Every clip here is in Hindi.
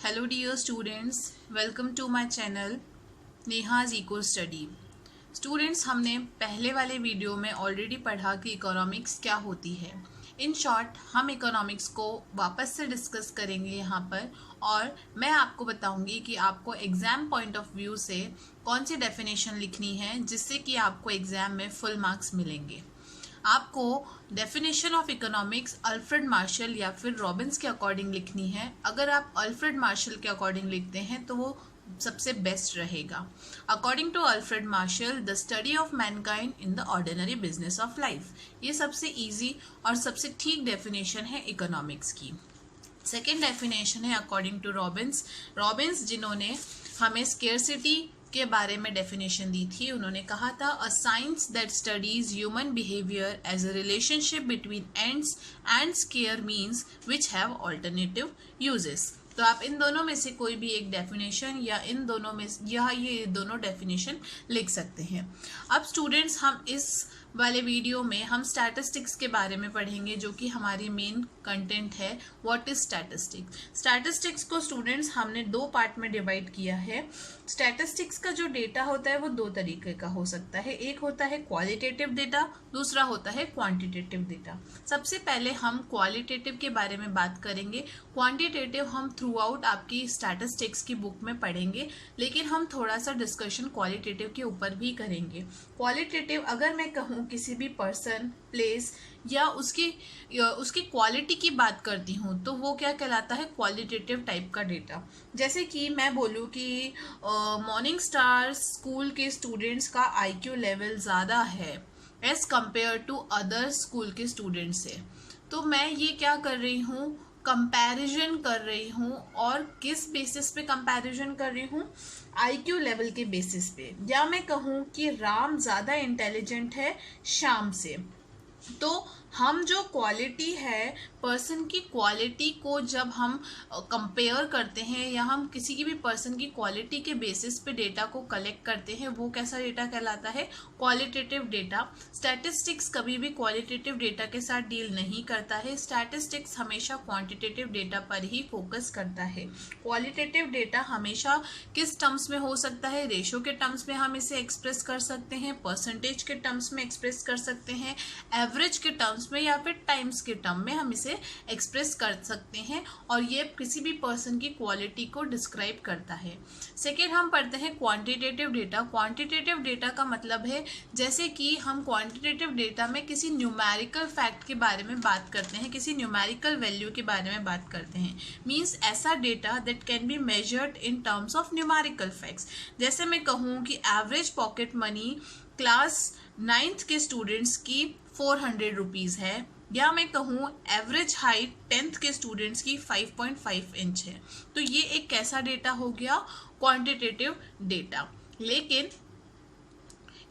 Hello dear students, welcome to my channel Neha's eco study. Students, हमने पहले वाले वीडियो में ऑलरेडी पढ़ा कि इकोनॉमिक्स क्या होती है। इन शॉर्ट हम इकोनॉमिक्स को वापस से डिस्कस करेंगे यहाँ पर, और मैं आपको बताऊंगी कि आपको एग्ज़ाम पॉइंट ऑफ व्यू से कौन सी डेफिनेशन लिखनी है जिससे कि आपको एग्ज़ाम में फुल मार्क्स मिलेंगे। आपको definition of economics Alfred Marshall या फिर रॉबिन्स के अकॉर्डिंग लिखनी है। अगर आप अल्फ्रेड मार्शल के अकॉर्डिंग लिखते हैं तो वो सबसे बेस्ट रहेगा। According to Alfred Marshall, the study of mankind in the ordinary business of life, ये सबसे इजी और सबसे ठीक डेफिनेशन है इकोनॉमिक्स की। सेकेंड डेफिनेशन है अकॉर्डिंग टू रॉबिन्स जिन्होंने हमें स्केर्सिटी के बारे में डेफिनेशन दी थी। उन्होंने कहा था a science that studies human behaviour as a relationship between ends and scarce means which have alternative uses. तो आप इन दोनों में से कोई भी एक डेफिनेशन या इन दोनों में ये दोनों डेफिनेशन लिख सकते हैं। अब स्टूडेंट्स, हम इस वाले वीडियो में हम स्टैटिस्टिक्स के बारे में पढ़ेंगे, जो कि हमारी मेन कंटेंट है। What is statistics? स्टैटिस्टिक्स को स्टूडेंट्स हमने दो पार्ट में डिवाइड किया है। स्टैटिस्टिक्स का जो डेटा होता है वो दो तरीके का हो सकता है। एक होता है क्वालिटेटिव डेटा, दूसरा होता है क्वांटिटेटिव डेटा। सबसे पहले हम क्वालिटेटिव के बारे में बात करेंगे। क्वांटिटेटिव हम थ्रू आउट आपकी स्टैटिस्टिक्स की बुक में पढ़ेंगे, लेकिन हम थोड़ा सा डिस्कशन क्वालिटेटिव के ऊपर भी करेंगे। क्वालिटेटिव, अगर मैं कहूँ किसी भी पर्सन, प्लेस या उसकी क्वालिटी की बात करती हूँ तो वो क्या कहलाता है? क्वालिटेटिव टाइप का डेटा। जैसे कि मैं बोलूँ कि मॉर्निंग स्टार स्कूल के स्टूडेंट्स का आईक्यू लेवल ज़्यादा है as compare to other school के स्टूडेंट्स से, तो मैं ये क्या कर रही हूँ? कंपैरिजन कर रही हूँ। और किस बेसिस पे कंपैरिजन कर रही हूँ? आईक्यू लेवल के बेसिस पे। या मैं कहूँ कि राम ज़्यादा इंटेलिजेंट है श्याम से, तो हम जो क्वालिटी है, पर्सन की क्वालिटी को जब हम कंपेयर करते हैं या हम किसी की भी पर्सन की क्वालिटी के बेसिस पे डेटा को कलेक्ट करते हैं, वो कैसा डेटा कहलाता है? Qualitative data. स्टैटिस्टिक्स कभी भी क्वालिटेटिव डेटा के साथ डील नहीं करता है। स्टैटिस्टिक्स हमेशा क्वांटिटेटिव डेटा पर ही फोकस करता है। क्वालिटेटिव डेटा हमेशा किस टर्म्स में हो सकता है? रेशो के टर्म्स में हम इसे एक्सप्रेस कर सकते हैं, परसेंटेज के टर्म्स में एक्सप्रेस कर सकते हैं, एवरेज के टर्म्स में या फिर टाइम्स के टर्म में हम इसे एक्सप्रेस कर सकते हैं, और ये किसी भी पर्सन की क्वालिटी को डिस्क्राइब करता है। सेकेंड, हम पढ़ते हैं क्वांटिटेटिव डेटा। क्वांटिटेटिव डेटा का मतलब है, जैसे कि हम क्वांटिटेटिव डेटा में किसी न्यूमेरिकल फैक्ट के बारे में बात करते हैं, किसी न्यूमेरिकल वैल्यू के बारे में बात करते हैं। मीन्स ऐसा data that can be measured in terms of numerical facts. जैसे मैं कहूँ कि average pocket money class 9th के स्टूडेंट्स की 400 रुपीज़ है, या मैं कहूँ एवरेज हाइट 10th के स्टूडेंट्स की 5.5 इंच है, तो ये एक कैसा डेटा हो गया? Quantitative data. लेकिन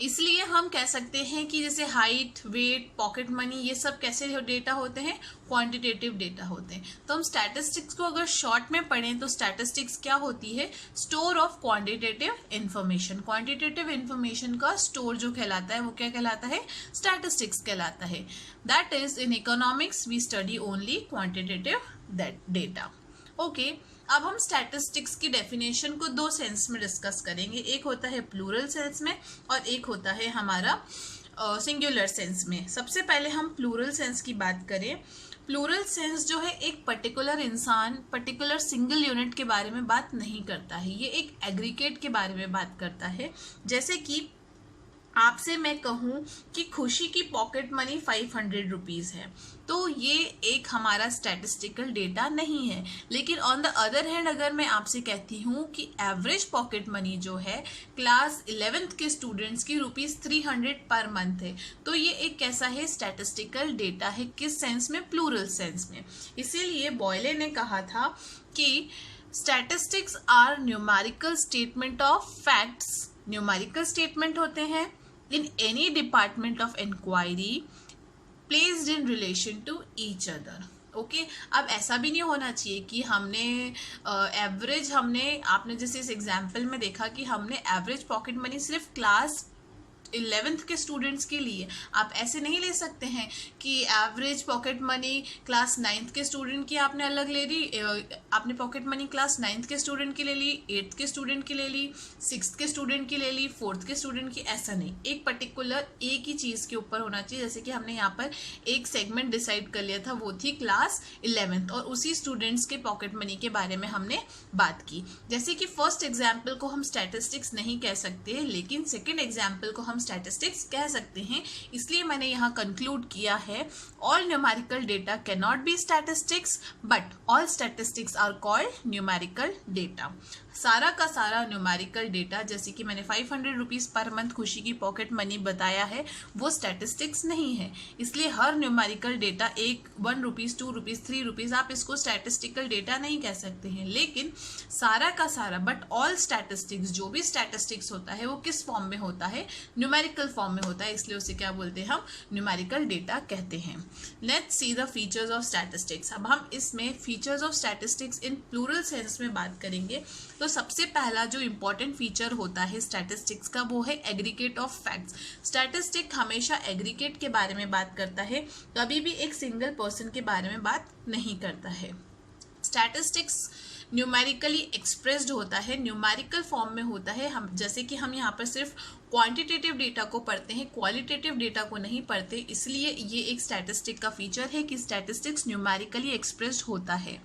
इसलिए हम कह सकते हैं कि जैसे हाइट, वेट, पॉकेट मनी, ये सब कैसे डेटा होते हैं? क्वांटिटेटिव डेटा होते हैं। तो हम स्टैटिस्टिक्स को अगर शॉर्ट में पढ़ें तो स्टैटिस्टिक्स क्या होती है? Store of quantitative information. Quantitative information का स्टोर जो कहलाता है वो क्या कहलाता है? स्टैटिस्टिक्स कहलाता है। That is in economics we study only quantitative data. Okay, अब हम स्टैटिस्टिक्स की डेफिनेशन को दो सेंस में डिस्कस करेंगे। एक होता है प्लूरल सेंस में और एक होता है हमारा सिंगुलर सेंस में। सबसे पहले हम प्लूरल सेंस की बात करें। प्लूरल सेंस जो है एक पर्टिकुलर इंसान, पर्टिकुलर सिंगल यूनिट के बारे में बात नहीं करता है, ये एक एग्रीगेट के बारे में बात करता है। जैसे कि आपसे मैं कहूँ कि खुशी की पॉकेट मनी 500 रुपीज़ है, तो ये एक हमारा स्टैटिस्टिकल डेटा नहीं है। लेकिन ऑन द अदर हैंड, अगर मैं आपसे कहती हूँ कि एवरेज पॉकेट मनी जो है क्लास 11th के स्टूडेंट्स की ₹300 पर मंथ है, तो ये एक कैसा है? स्टैटिस्टिकल डेटा है। किस सेंस में? प्लूरल सेंस में। इसीलिए बॉयले ने कहा था कि statistics are numerical statement of facts. Numerical statement होते हैं in any department of inquiry placed in relation to each other. Okay, अब ऐसा भी नहीं होना चाहिए कि हमने आपने जैसे इस एग्जाम्पल में देखा कि हमने एवरेज पॉकेट मनी सिर्फ क्लास 11th के स्टूडेंट्स के लिए आप ऐसे नहीं ले सकते हैं कि average pocket money class 9th के स्टूडेंट की आपने अलग ले ली, आपने पॉकेट मनी क्लास 9th के स्टूडेंट की ले ली, 8th के स्टूडेंट की ले ली, 6th के स्टूडेंट की ले ली, 4th के स्टूडेंट की। ऐसा नहीं, एक पर्टिकुलर एक ही चीज़ के ऊपर होना चाहिए। जैसे कि हमने यहाँ पर एक सेगमेंट डिसाइड कर लिया था, वो थी क्लास 11th, और उसी स्टूडेंट्स के पॉकेट मनी के बारे में हमने बात की। जैसे कि फर्स्ट एग्जाम्पल को हम स्टैटिस्टिक्स नहीं कह सकते, लेकिन सेकेंड एग्जाम्पल को हम स्टैटिस्टिक्स कह सकते हैं। इसलिए मैंने यहाँ कंक्लूड किया है, all numerical data can not be statistics but all statistics are called numerical data. सारा का सारा न्यूमेरिकल डेटा, जैसे कि मैंने 500 रुपीज़ पर मंथ खुशी की पॉकेट मनी बताया है, वो स्टैटिस्टिक्स नहीं है। इसलिए हर numerical data 1 rupees 2 rupees 3 rupees आप इसको स्टैटिस्टिकल डेटा नहीं कह सकते हैं। लेकिन सारा का सारा बट ऑल स्टैटिस्टिक्स, जो भी स्टैटिस्टिक्स होता है वो किस फॉर्म में होता है? न्यूमेरिकल फॉर्म में होता है, इसलिए उसे क्या बोलते हैं? हम न्यूमेरिकल डेटा कहते हैं। Let's see the features of statistics. अब हम इसमें features of statistics in plural sense में बात करेंगे। तो सबसे पहला जो इम्पोर्टेंट फीचर होता है स्टैटिस्टिक्स का, वो है एग्रीगेट ऑफ फैक्ट्स। स्टैटिस्टिक हमेशा एग्रीगेट के बारे में बात करता है, कभी भी एक सिंगल पर्सन के बारे में बात नहीं करता है। स्टैटिस्टिक्स न्यूमेरिकली एक्सप्रेस्ड होता है, न्यूमेरिकल फॉर्म में होता है। हम जैसे कि हम यहाँ पर सिर्फ क्वांटिटेटिव डेटा को पढ़ते हैं, क्वालिटेटिव डेटा को नहीं पढ़ते, इसलिए ये एक स्टैटिस्टिक का फीचर है कि स्टैटिस्टिक्स न्यूमेरिकली एक्सप्रेस्ड होता है।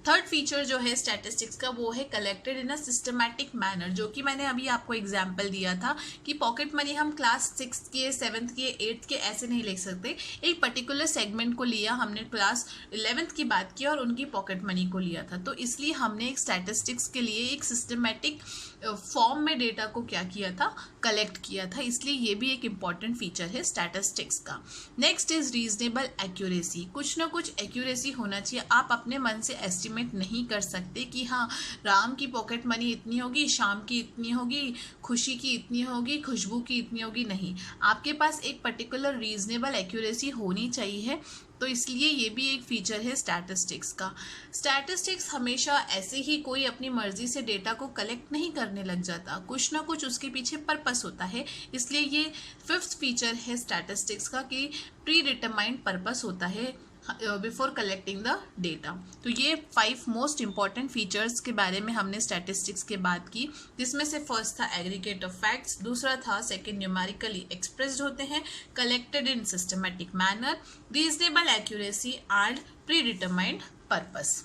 थर्ड फीचर जो है स्टैटिस्टिक्स का, वो है collected in a systematic manner, जो कि मैंने अभी आपको एग्जांपल दिया था कि पॉकेट मनी हम क्लास 6 के, 7th के, 8th के ऐसे नहीं ले सकते। एक पर्टिकुलर सेगमेंट को लिया हमने, क्लास 11th की बात की और उनकी पॉकेट मनी को लिया था, तो इसलिए हमने एक स्टैटिस्टिक्स के लिए एक सिस्टमैटिक फॉर्म में डेटा को क्या किया था? कलेक्ट किया था। इसलिए ये भी एक इम्पॉर्टेंट फीचर है स्टैटिस्टिक्स का। Next is reasonable accuracy. कुछ ना कुछ एक्यूरेसी होना चाहिए। आप अपने मन से एस्टिमेट नहीं कर सकते कि हाँ राम की पॉकेट मनी इतनी होगी, श्याम की इतनी होगी, खुशी की इतनी होगी, खुशबू की इतनी होगी। नहीं, आपके पास एक पर्टिकुलर रीजनेबल एक्यूरेसी होनी चाहिए। तो इसलिए ये भी एक फीचर है स्टैटिस्टिक्स का। स्टैटिस्टिक्स हमेशा ऐसे ही कोई अपनी मर्जी से डेटा को कलेक्ट नहीं करने लग जाता, कुछ ना कुछ उसके पीछे पर्पस होता है। इसलिए ये फिफ्थ फीचर है स्टैटिस्टिक्स का कि प्री डिटरमाइंड पर्पस होता है बिफोर कलेक्टिंग द डेटा। तो ये 5 मोस्ट इंपॉर्टेंट फीचर्स के बारे में हमने स्टैटिस्टिक्स के बात की, जिसमें से फर्स्ट था एग्रीगेट ऑफ फैक्ट्स, दूसरा था सेकंड न्यूमेरिकली एक्सप्रेस्ड होते हैं, collected in systematic manner, reasonable accuracy and pre determined purpose.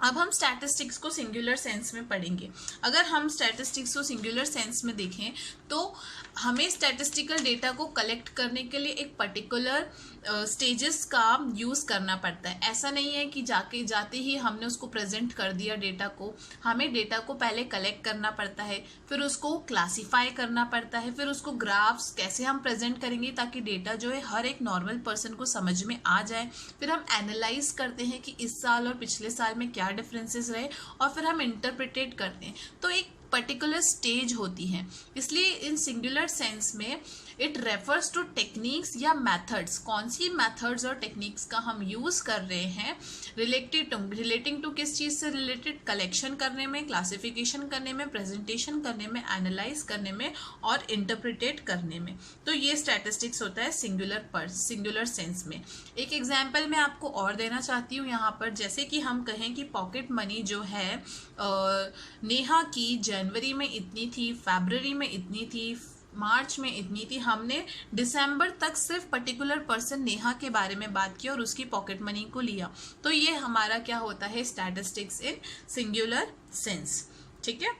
अब हम स्टैटिस्टिक्स को सिंगुलर सेंस में पढ़ेंगे। अगर हम स्टैटिस्टिक्स को सिंगुलर सेंस में देखें तो हमें स्टैटिस्टिकल डेटा को कलेक्ट करने के लिए एक पर्टिकुलर स्टेजेस का यूज़ करना पड़ता है। ऐसा नहीं है कि जाते ही हमने उसको प्रेजेंट कर दिया डेटा को। हमें डेटा को पहले कलेक्ट करना पड़ता है, फिर उसको क्लासीफाई करना पड़ता है, फिर उसको ग्राफ्स कैसे हम प्रेजेंट करेंगे ताकि डेटा जो है हर एक नॉर्मल पर्सन को समझ में आ जाए। फिर हम एनालाइज करते हैं कि इस साल और पिछले साल में क्या डिफरेंसेस रहे, और फिर हम इंटरप्रिटेट करते हैं। तो एक पर्टिकुलर स्टेज होती है। इसलिए इन सिंगुलर सेंस में इट रेफर्स टू टेक्निक्स या मेथड्स। कौन सी मेथड्स और टेक्निक्स का हम यूज़ कर रहे हैं रिलेटिंग टू किस चीज़ से रिलेटेड? कलेक्शन करने में, क्लासिफिकेशन करने में, प्रेजेंटेशन करने में, एनालाइज करने में और इंटरप्रिटेट करने में। तो ये स्टैटिस्टिक्स होता है सिंगुलर सेंस में। एक एग्जाम्पल मैं आपको और देना चाहती हूँ यहाँ पर। जैसे कि हम कहें कि पॉकेट मनी जो है नेहा की जनवरी में इतनी थी, फरवरी में इतनी थी, मार्च में इतनी थी। हमने दिसंबर तक सिर्फ पर्टिकुलर पर्सन नेहा के बारे में बात की और उसकी पॉकेट मनी को लिया। तो ये हमारा क्या होता है? Statistics in singular sense. ठीक है,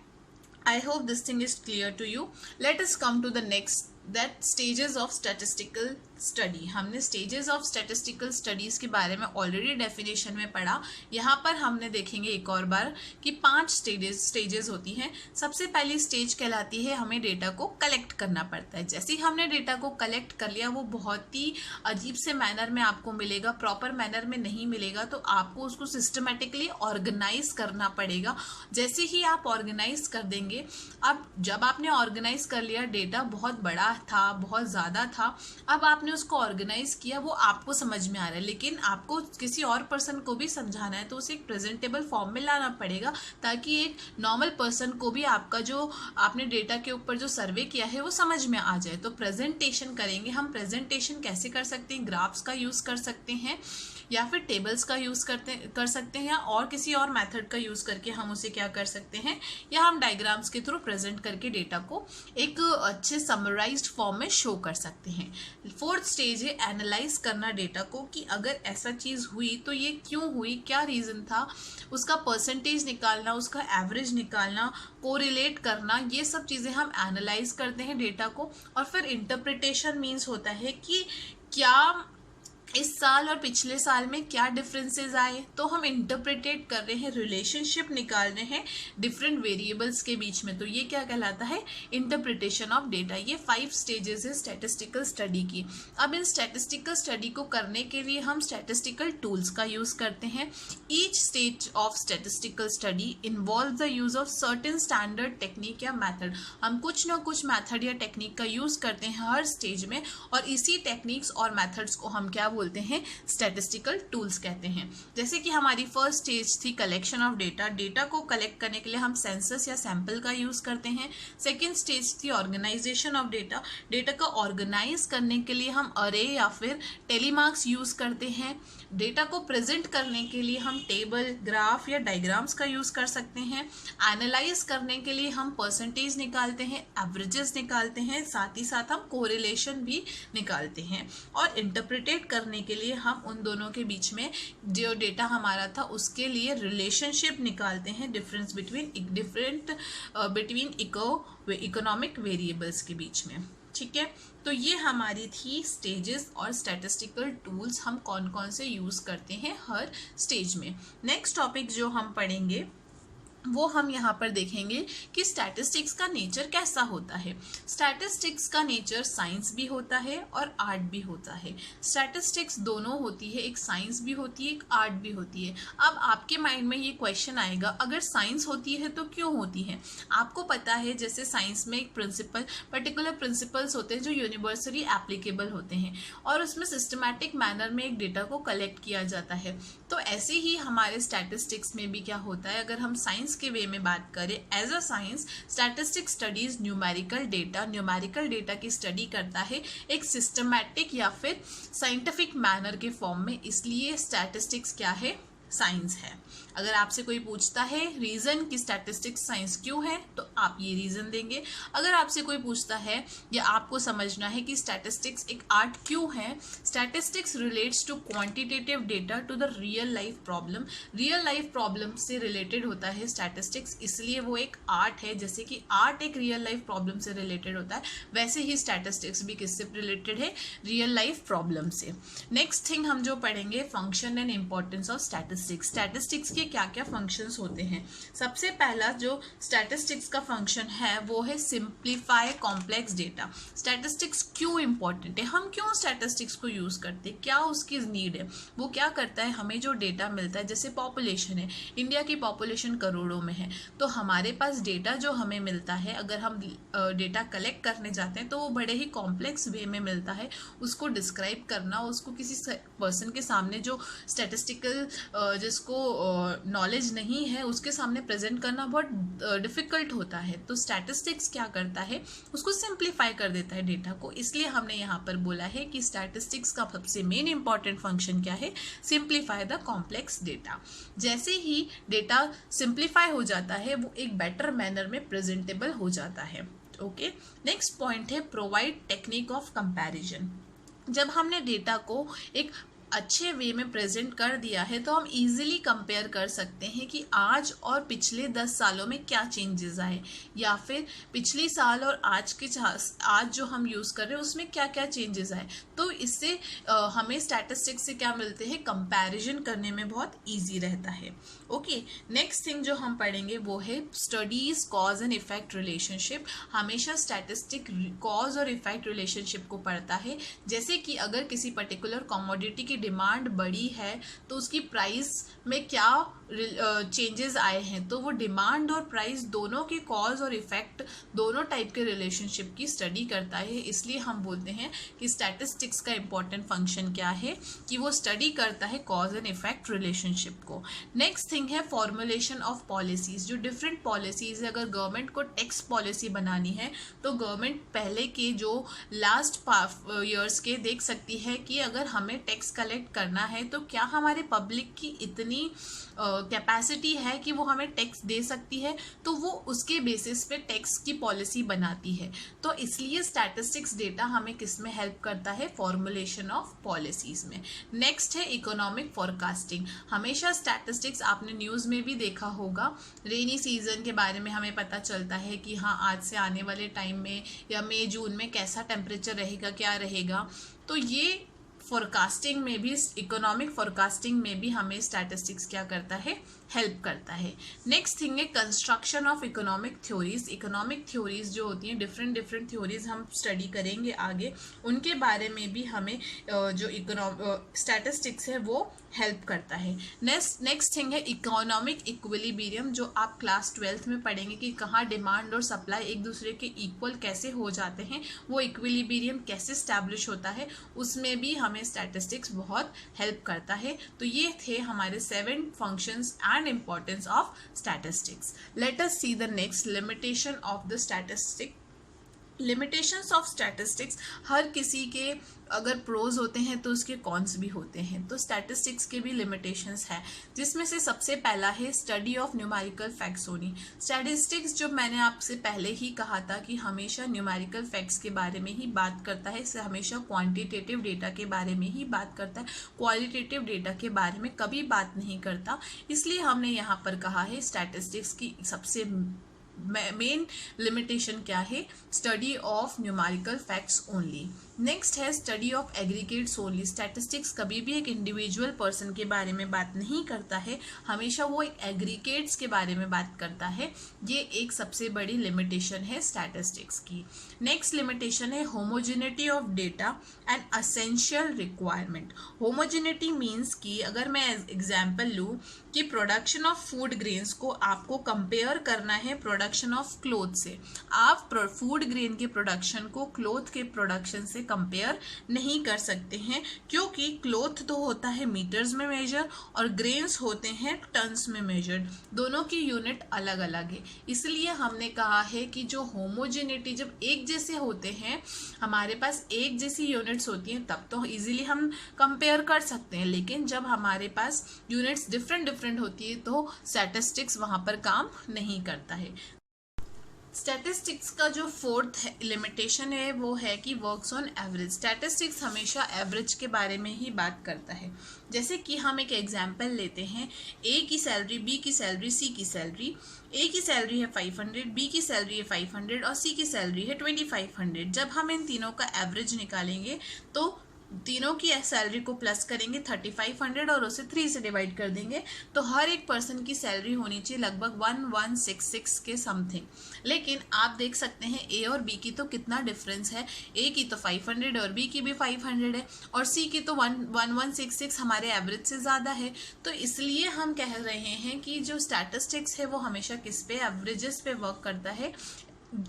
I hope this thing is clear to you. Let us come to the next, that stages of statistical study. हमने स्टेजेस ऑफ स्टैटिस्टिकल स्टडीज़ के बारे में ऑलरेडी डेफिनेशन में पढ़ा। यहाँ पर हमने देखेंगे एक और बार कि 5 स्टेजेस होती हैं। सबसे पहली स्टेज कहलाती है हमें डेटा को कलेक्ट करना पड़ता है। जैसे ही हमने डेटा को कलेक्ट कर लिया, वो बहुत ही अजीब से मैनर में आपको मिलेगा, प्रॉपर मैनर में नहीं मिलेगा। तो आपको उसको सिस्टमेटिकली ऑर्गेनाइज करना पड़ेगा। जैसे ही आप ऑर्गेनाइज कर देंगे, अब जब आपने ऑर्गेनाइज कर लिया, डेटा बहुत बड़ा था, बहुत ज़्यादा था, अब आपने आपने उसको ऑर्गेनाइज किया वो आपको समझ में आ रहा है, लेकिन आपको किसी और पर्सन को भी समझाना है तो उसे एक प्रेजेंटेबल फॉर्म में लाना पड़ेगा, ताकि एक नॉर्मल पर्सन को भी आपका जो आपने डेटा के ऊपर जो सर्वे किया है वो समझ में आ जाए। तो प्रेजेंटेशन करेंगे हम। प्रेजेंटेशन कैसे कर सकते हैं? ग्राफ्स का यूज़ कर सकते हैं, या फिर टेबल्स का यूज़ कर सकते हैं, या और किसी और मेथड का यूज़ करके हम उसे क्या कर सकते हैं, या हम डायग्राम्स के थ्रू प्रेजेंट करके डेटा को एक अच्छे समराइज्ड फॉर्म में शो कर सकते हैं। फोर्थ स्टेज है एनालाइज करना डेटा को, कि अगर ऐसा चीज़ हुई तो ये क्यों हुई, क्या रीज़न था, उसका परसेंटेज निकालना, उसका एवरेज निकालना, कोरिलेट करना, ये सब चीज़ें हम एनालाइज करते हैं डेटा को। और फिर इंटरप्रिटेशन मीन्स होता है कि क्या इस साल और पिछले साल में क्या डिफरेंसेस आए, तो हम इंटरप्रिटेट कर रहे हैं, रिलेशनशिप निकाल रहे हैं डिफरेंट वेरिएबल्स के बीच में, तो ये क्या कहलाता है? Interpretation of data. ये 5 स्टेजेस है स्टैटिस्टिकल स्टडी की। अब इन स्टैटिस्टिकल स्टडी को करने के लिए हम स्टैटिस्टिकल टूल्स का यूज़ करते हैं। Each stage of statistical study involve the use of certain standard technique या मैथड। हम कुछ ना कुछ मैथड या टेक्निक का यूज़ करते हैं हर स्टेज में, और इसी टेक्निक्स और मैथड्स को हम क्या बोलते हैं? स्टैटिस्टिकल टूल्स कहते हैं। जैसे कि हमारी फर्स्ट स्टेज थी कलेक्शन ऑफ डेटा। डेटा को कलेक्ट करने के लिए हम सेंसस या सैंपल का यूज करते हैं। सेकंड स्टेज थी ऑर्गेनाइजेशन ऑफ डेटा। डेटा को ऑर्गेनाइज करने के लिए हम अरे या फिर टेलीमार्क्स यूज करते हैं। डेटा को प्रेजेंट करने के लिए हम टेबल, ग्राफ या डायग्राम्स का यूज कर सकते हैं। एनालाइज करने के लिए हम परसेंटेज निकालते हैं, एवरेजेस निकालते हैं, साथ ही साथ हम कोरिलेशन भी निकालते हैं। और इंटरप्रिटेट करने के लिए हम उन दोनों के बीच में जो डेटा हमारा था उसके लिए रिलेशनशिप निकालते हैं, डिफरेंस बिटवीन इकोनॉमिक वेरिएबल्स के बीच में। ठीक है, तो ये हमारी थी स्टेजेस और स्टैटिस्टिकल टूल्स हम कौन कौन से यूज़ करते हैं हर स्टेज में। नेक्स्ट टॉपिक जो हम पढ़ेंगे वो हम यहाँ पर देखेंगे कि स्टैटिस्टिक्स का नेचर कैसा होता है। स्टैटिस्टिक्स का नेचर साइंस भी होता है और आर्ट भी होता है। स्टैटिस्टिक्स दोनों होती है, एक साइंस भी होती है, एक आर्ट भी होती है। अब आपके माइंड में ये क्वेश्चन आएगा, अगर साइंस होती है तो क्यों होती है? आपको पता है जैसे साइंस में एक पर्टिकुलर प्रिंसिपल्स होते हैं जो यूनिवर्सली एप्लीकेबल होते हैं, और उसमें सिस्टमैटिक मैनर में एक डेटा को कलेक्ट किया जाता है। तो ऐसे ही हमारे स्टैटिस्टिक्स में भी क्या होता है, अगर हम साइंस के वे में बात करें, as a science statistics studies numerical data. Numerical data की स्टडी करता है एक सिस्टमैटिक या फिर साइंटिफिक मैनर के फॉर्म में, इसलिए स्टैटिस्टिक्स क्या है? साइंस है। अगर आपसे कोई पूछता है रीज़न कि स्टैटिस्टिक्स साइंस क्यों है, तो आप ये रीज़न देंगे। अगर आपसे कोई पूछता है या आपको समझना है कि स्टैटिस्टिक्स एक आर्ट क्यों है, statistics relates to quantitative data to the real life problem. Real life problem से रिलेटेड होता है स्टैटिस्टिक्स, इसलिए वो एक आर्ट है। जैसे कि आर्ट एक रियल लाइफ प्रॉब्लम से रिलेटेड होता है, वैसे ही स्टैटिस्टिक्स भी किससे रिलेटेड है? रियल लाइफ प्रॉब्लम से। नेक्स्ट थिंग हम जो पढ़ेंगे, function and importance of statistics. Statistics के क्या क्या फंक्शंस होते हैं? सबसे पहला जो स्टैटिस्टिक्स का फंक्शन है वो है सिंप्लीफाई कॉम्प्लेक्स डेटा। स्टैटिस्टिक्स क्यों इंपॉर्टेंट है, हम क्यों स्टैटिस्टिक्स को यूज करते हैं, क्या उसकी नीड है? वो क्या करता है, हमें जो डेटा मिलता है, जैसे पॉपुलेशन है, इंडिया की पॉपुलेशन करोड़ों में है, तो हमारे पास डेटा जो हमें मिलता है, अगर हम डेटा कलेक्ट करने जाते हैं तो वो बड़े ही कॉम्प्लेक्स वे में मिलता है। उसको डिस्क्राइब करना, उसको किसी पर्सन के सामने जो स्टैटिस्टिकल जिसको नॉलेज नहीं है उसके सामने प्रेजेंट करना बहुत डिफिकल्ट होता है। तो स्टैटिस्टिक्स क्या करता है, उसको सिंप्लीफाई कर देता है डेटा को। इसलिए हमने यहाँ पर बोला है कि स्टैटिस्टिक्स का सबसे मेन इंपॉर्टेंट फंक्शन क्या है? Simplify the complex data. जैसे ही डेटा सिंप्लीफाई हो जाता है वो एक बेटर मैनर में प्रेजेंटेबल हो जाता है। ओके, नेक्स्ट पॉइंट है प्रोवाइड टेक्निक ऑफ कंपैरिजन। जब हमने डेटा को एक अच्छे वे में प्रेजेंट कर दिया है तो हम इजीली कंपेयर कर सकते हैं कि आज और पिछले 10 सालों में क्या चेंजेस आए, या फिर पिछली साल और आज जो हम यूज़ कर रहे हैं उसमें क्या क्या चेंजेस आए। तो इससे हमें स्टैटिस्टिक्स से क्या मिलते हैं, कंपैरिजन करने में बहुत ईजी रहता है। ओके, नेक्स्ट थिंग जो हम पढ़ेंगे वो है studies cause and effect relationship. हमेशा स्टैटिस्टिक कॉज और इफेक्ट रिलेशनशिप को पढ़ता है। जैसे कि अगर किसी पर्टिकुलर कमोडिटी की डिमांड बढ़ी है तो उसकी प्राइस में क्या चेंजेस आए हैं, तो वो डिमांड और प्राइस दोनों के कॉज और इफेक्ट, दोनों टाइप के रिलेशनशिप की स्टडी करता है। इसलिए हम बोलते हैं कि स्टैटिस्टिक्स का इंपॉर्टेंट फंक्शन क्या है, कि वो स्टडी करता है कॉज एंड इफेक्ट रिलेशनशिप को। नेक्स्ट थिंग है फॉर्मुलेशन ऑफ पॉलिसीज। जो डिफरेंट पॉलिसीज है, अगर गवर्नमेंट को टैक्स पॉलिसी बनानी है तो गवर्नमेंट पहले के जो लास्ट ईयर्स के देख सकती है कि अगर हमें टैक्स कलेक्ट करना है तो क्या हमारे पब्लिक की इतनी कैपेसिटी है कि वो हमें टैक्स दे सकती है, तो वो उसके बेसिस पे टैक्स की पॉलिसी बनाती है। तो इसलिए स्टैटिस्टिक्स डेटा हमें किस में हेल्प करता है, फॉर्मुलेशन ऑफ पॉलिसीज में। नेक्स्ट है इकोनॉमिक फोरकास्टिंग। हमेशा स्टैटिस्टिक्स आपने न्यूज़ में भी देखा होगा, रेनी सीजन के बारे में हमें पता चलता है कि हाँ आज से आने वाले टाइम में या मई जून में कैसा टेम्परेचर रहेगा, क्या रहेगा। तो ये फोरकास्टिंग में भी, इकोनॉमिक फोरकास्टिंग में भी हमें स्टैटिस्टिक्स क्या करता है, हेल्प करता है। नेक्स्ट थिंग है construction of economic theories. Economic theories जो होती हैं, डिफरेंट थ्योरीज हम स्टडी करेंगे आगे, उनके बारे में भी हमें जो स्टैटिस्टिक्स है वो हेल्प करता है। नेक्स्ट थिंग है इकोनॉमिक इक्विलिब्रियम, जो आप क्लास 12th में पढ़ेंगे कि कहाँ डिमांड और सप्लाई एक दूसरे के इक्वल कैसे हो जाते हैं, वो इक्विलिब्रियम कैसे स्टैब्लिश होता है, उसमें भी हमें स्टैटिस्टिक्स बहुत हेल्प करता है। तो ये थे हमारे 7 functions and importance of statistics. Let us see the next limitation of the statistic. Limitations of statistics, हर किसी के अगर प्रोज होते हैं तो उसके कॉन्स भी होते हैं, तो स्टैटिस्टिक्स के भी लिमिटेशंस हैं, जिसमें से सबसे पहला है study of numerical facts only. Statistics जो मैंने आपसे पहले ही कहा था कि हमेशा न्यूमेरिकल फैक्ट्स के बारे में ही बात करता है, इससे हमेशा क्वांटिटेटिव डेटा के बारे में ही बात करता है, क्वालिटेटिव डेटा के बारे में कभी बात नहीं करता। इसलिए हमने यहाँ पर कहा है स्टैटिस्टिक्स की सबसे मेन लिमिटेशन क्या है, study of numerical facts only. Next है study of aggregates only. Statistics कभी भी एक इंडिविजुअल पर्सन के बारे में बात नहीं करता है, हमेशा वो एक एग्रीगेट्स के बारे में बात करता है। ये एक सबसे बड़ी लिमिटेशन है स्टैटिस्टिक्स की। नेक्स्ट लिमिटेशन है homogeneity of data and essential requirement. Homogeneity means कि अगर मैं एग्जाम्पल लूँ कि प्रोडक्शन ऑफ फूड ग्रेन्स को आपको कंपेयर करना है प्रोडक्शन ऑफ क्लोथ से, आप फूड ग्रेन के प्रोडक्शन को क्लोथ के प्रोडक्शन से कंपेयर नहीं कर सकते हैं, क्योंकि क्लोथ तो होता है मीटर्स में मेजर और ग्रेन्स होते हैं टन्स में मेजर्ड, दोनों की यूनिट अलग अलग है। इसलिए हमने कहा है कि जो होमोजेनिटी, जब एक जैसे होते हैं, हमारे पास एक जैसी यूनिट्स होती हैं, तब तो इजीली हम कंपेयर कर सकते हैं, लेकिन जब हमारे पास यूनिट्स डिफरेंट होती है तो स्टैटिस्टिक्स वहाँ पर काम नहीं करता है। स्टैटिस्टिक्स का जो फोर्थ लिमिटेशन है वो है कि वर्क्स ऑन एवरेज। स्टैटिस्टिक्स हमेशा एवरेज के बारे में ही बात करता है। जैसे कि हम एक एग्जांपल लेते हैं, ए की सैलरी, बी की सैलरी, सी की सैलरी। ए की सैलरी है 500, बी की सैलरी है 500 और सी की सैलरी है 2500। जब हम इन तीनों का एवरेज निकालेंगे तो तीनों की सैलरी को प्लस करेंगे 3500 और उसे 3 से डिवाइड कर देंगे, तो हर एक पर्सन की सैलरी होनी चाहिए लगभग 1166 के समथिंग। लेकिन आप देख सकते हैं ए और बी की तो कितना डिफरेंस है, ए की तो 500 और बी की भी 500 है और सी की तो 1166 हमारे एवरेज से ज़्यादा है। तो इसलिए हम कह रहे हैं कि जो स्टैटिस्टिक्स है वो हमेशा किस पे, एवरेजेस पे वर्क करता है।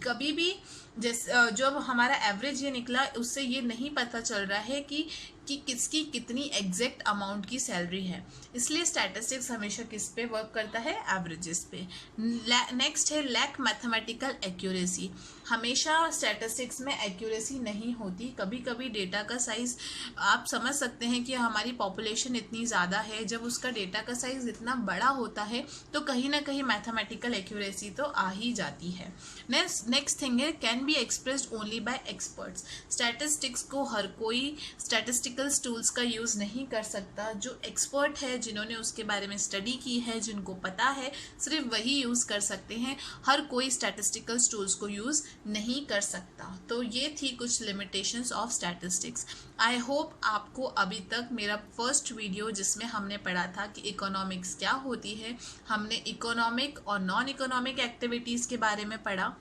कभी भी जब हमारा एवरेज ये निकला उससे ये नहीं पता चल रहा है कि किसकी कितनी एग्जैक्ट अमाउंट की सैलरी है, इसलिए स्टैटिस्टिक्स हमेशा किस पे वर्क करता है, एवरेजेस पे। नेक्स्ट है लैक मैथमेटिकल एक्यूरेसी। हमेशा स्टैटिस्टिक्स में एक्यूरेसी नहीं होती, कभी कभी डेटा का साइज आप समझ सकते हैं कि हमारी पॉपुलेशन इतनी ज़्यादा है, जब उसका डेटा का साइज इतना बड़ा होता है तो कहीं ना कहीं मैथमेटिकल एक्यूरेसी तो आ ही जाती है। नेक्स्ट थिंग है can be expressed only by experts. Statistics को हर कोई स्टैटिस्टिकल टूल्स का यूज़ नहीं कर सकता, जो एक्सपर्ट है, जिन्होंने उसके बारे में स्टडी की है, जिनको पता है, सिर्फ वही यूज़ कर सकते हैं, हर कोई स्टैटिस्टिकल टूल्स को यूज़ नहीं कर सकता। तो ये थी कुछ limitations of statistics. I hope आपको अभी तक मेरा फर्स्ट वीडियो जिसमें हमने पढ़ा था कि इकोनॉमिक्स क्या होती है, हमने इकोनॉमिक और नॉन इकोनॉमिक एक्टिविटीज़ के बारे में पढ़ा,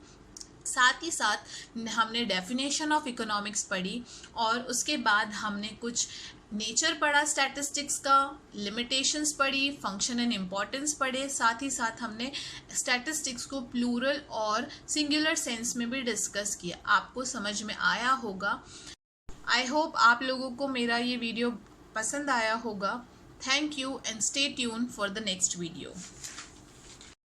साथ ही साथ हमने डेफिनेशन ऑफ इकोनॉमिक्स पढ़ी और उसके बाद हमने कुछ नेचर पढ़ा स्टैटिस्टिक्स का, लिमिटेशंस पढ़ी, फंक्शन एंड इम्पॉर्टेंस पढ़े, साथ ही साथ हमने स्टैटिस्टिक्स को प्लूरल और सिंगुलर सेंस में भी डिस्कस किया। आपको समझ में आया होगा। आई होप आप लोगों को मेरा ये वीडियो पसंद आया होगा। Thank you and stay tune for the next video.